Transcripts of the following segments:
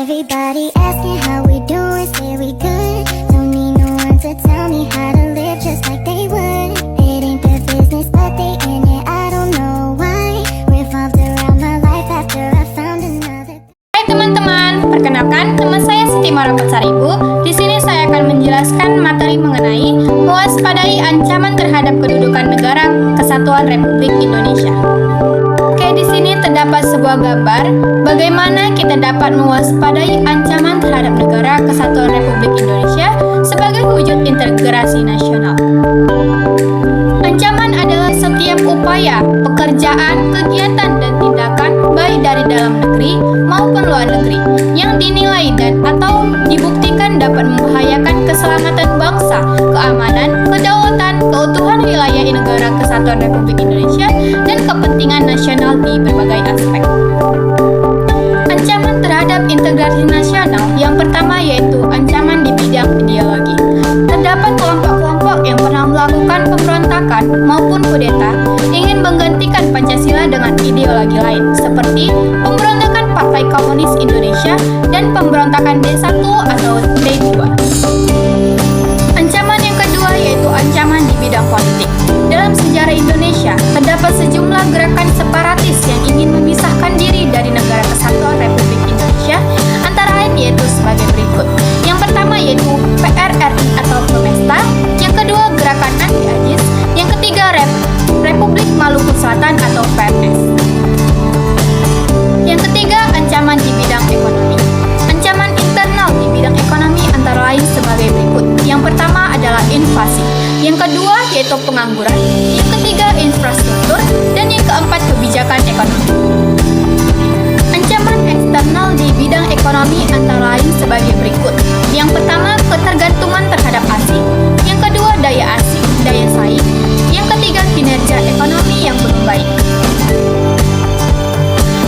Everybody asking how we doing, say we good. Don't need no one to tell me how to live just like they would. It ain't their business, but they in it, I don't know why. Revolved around my life after I found another. Hai teman-teman, perkenalkan nama saya Siti Marapetsaribu. Di sini saya akan menjelaskan materi mengenai mewaspadai ancaman terhadap kedudukan negara Kesatuan Republik Indonesia. Oke, di sini terdapat sebuah gambar bagaimana kita dapat mewaspadai ancaman terhadap negara Kesatuan Republik Indonesia sebagai wujud integrasi nasional. Ancaman adalah setiap upaya, pekerjaan, kegiatan, dan tindakan baik dari dalam negeri maupun luar negeri yang dinilai dan atau dibuktikan dapat membahayakan keselamatan bangsa, keamanan, kedaulatan, keutuhan wilayah negara Kesatuan Republik Indonesia, dan kepentingan nasional di berbagai aspek. Ancaman terhadap integrasi nasional yang pertama yaitu ancaman di bidang ideologi. Terdapat kelompok-kelompok yang pernah melakukan pemberontakan maupun kudeta ingin menggantikan Pancasila dengan ideologi lain seperti pemberontakan Partai Komunis Indonesia dan pemberontakan D1 atau D2. Ancaman yang kedua yaitu ancaman di bidang politik. Dalam sejarah Indonesia, terdapat sejumlah gerakan separatis yang ingin memisahkan diri dari negara Kesatuan Republik Indonesia, antara lain yaitu sebagai berikut. Yang pertama yaitu PRRI atau Promesta, yang kedua Gerakan Anti Ajis, yang ketiga Republik Maluku Selatan atau PMS. Yang ketiga, ancaman di bidang ekonomi. Ancaman internal di bidang ekonomi antara lain sebagai berikut. Yang pertama adalah inflasi, yang kedua yaitu pengangguran, yang ketiga infrastruktur, dan yang keempat kebijakan ekonomi. Ancaman eksternal di bidang ekonomi antara lain sebagai berikut. Yang pertama, ketergantungan terhadap asing, yang kedua daya asing, daya saing, yang ketiga kinerja ekonomi yang belum baik.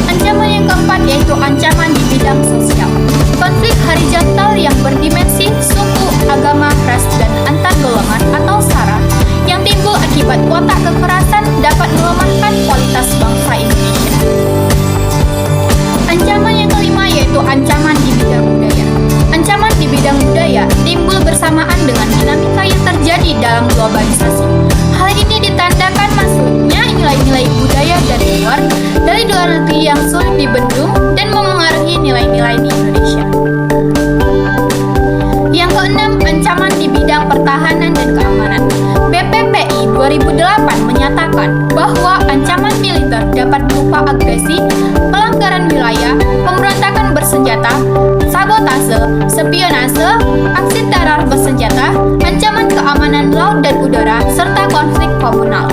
Ancaman yang keempat yaitu ancaman di bidang sosial. Konflik horizontal yang berdimensi suku, agama, ras, dan antar golongan atau SARA yang timbul akibat watak kekerasan dapat melemahkan kualitas bangsa Indonesia. Ancaman yang kelima yaitu ancaman di bidang budaya. Ancaman di bidang budaya timbul bersamaan dengan dinamika yang terjadi dalam globalisasi. Hal ini ditandakan masuknya nilai-nilai budaya dari luar negeri yang sulit dibendung dan memengaruhi nilai-nilai di Indonesia. Yang keenam, ancaman di bidang pertahanan dan keamanan. BPPI 2008 menyatakan bahwa ancaman militer dapat berupa agresi, pelanggaran wilayah, pemberontakan bersenjata, sabotase, spionase, aksi teror bersenjata, ancaman keamanan laut dan udara, serta konflik komunal.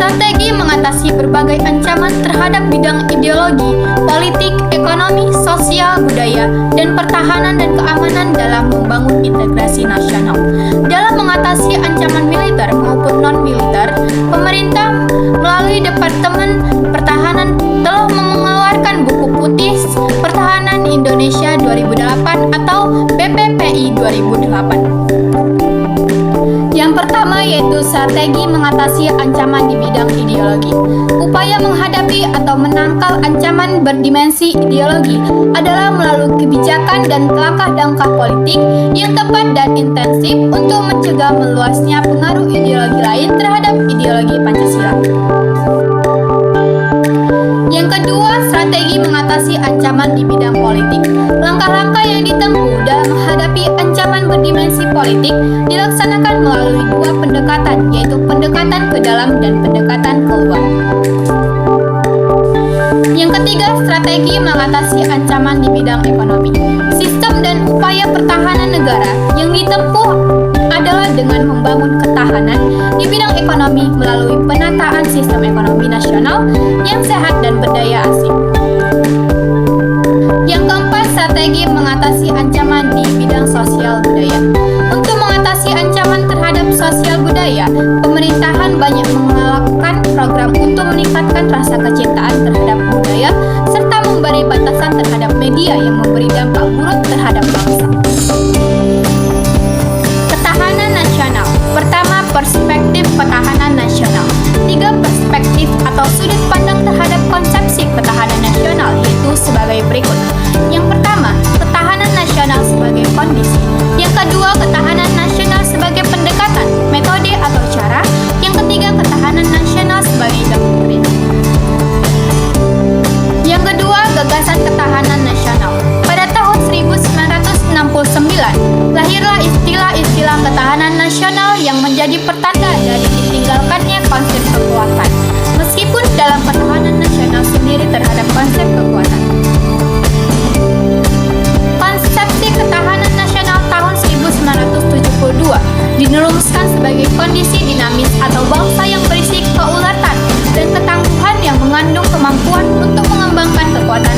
Strategi mengatasi berbagai ancaman terhadap bidang ideologi, politik, ekonomi, sosial, budaya, dan pertahanan dan keamanan dalam membangun integrasi nasional. Dalam mengatasi ancaman militer maupun non-militer, pemerintah melalui Departemen Pertahanan telah mengeluarkan buku putih Pertahanan Indonesia 2008 atau BPPI 2008. Yang pertama yaitu strategi mengatasi ancaman di bidang ideologi. Upaya menghadapi atau menangkal ancaman berdimensi ideologi adalah melalui kebijakan dan langkah-langkah politik yang tepat dan intensif untuk mencegah meluasnya pengaruh ideologi lain terhadap ideologi Pancasila. Yang kedua, strategi mengatasi ancaman di bidang politik. Langkah-langkah yang ditempuh dalam menghadapi ancaman berdimensi politik dilaksanakan melalui dua pendekatan, yaitu pendekatan ke dalam dan pendekatan keluar. Yang ketiga, strategi mengatasi ancaman di bidang ekonomi. Sistem dan upaya pertahanan negara yang ditempuh adalah dengan membangun ketahanan di bidang ekonomi melalui penataan sistem ekonomi nasional yang sehat dan berdaya asing. Yang keempat, strategi mengatasi ancaman di bidang sosial budaya. Untuk mengatasi ancaman terhadap sosial budaya, pemerintahan banyak melakukan program untuk meningkatkan rasa kecintaan terhadap budaya serta memberi batasan terhadap media yang memberi dampak buruk terhadap bangsa. Ketahanan nasional. Pertama, perspektif pertahanan nasional. 3 perspektif atau sudut pandang terhadap konsepsi pertahanan nasional yaitu sebagai sebagai berikut. Yang pertama, ketahanan nasional sebagai kondisi. Yang kedua, ketahanan nasional sebagai pendekatan, metode atau cara. Yang ketiga, ketahanan nasional sebagai doktrin. Yang kedua, gagasan ketahanan nasional. Pada tahun 1969, lahirlah istilah-istilah ketahanan nasional yang menjadi pertanda dari ditinggalkannya konsep kekuatan, meskipun dalam pertahanan nasional sendiri terhadap konsep kekuatan. Konsepsi ketahanan nasional tahun 1972 dirumuskan sebagai kondisi dinamis atau bangsa yang berisi keulatan dan ketangguhan yang mengandung kemampuan untuk mengembangkan kekuatan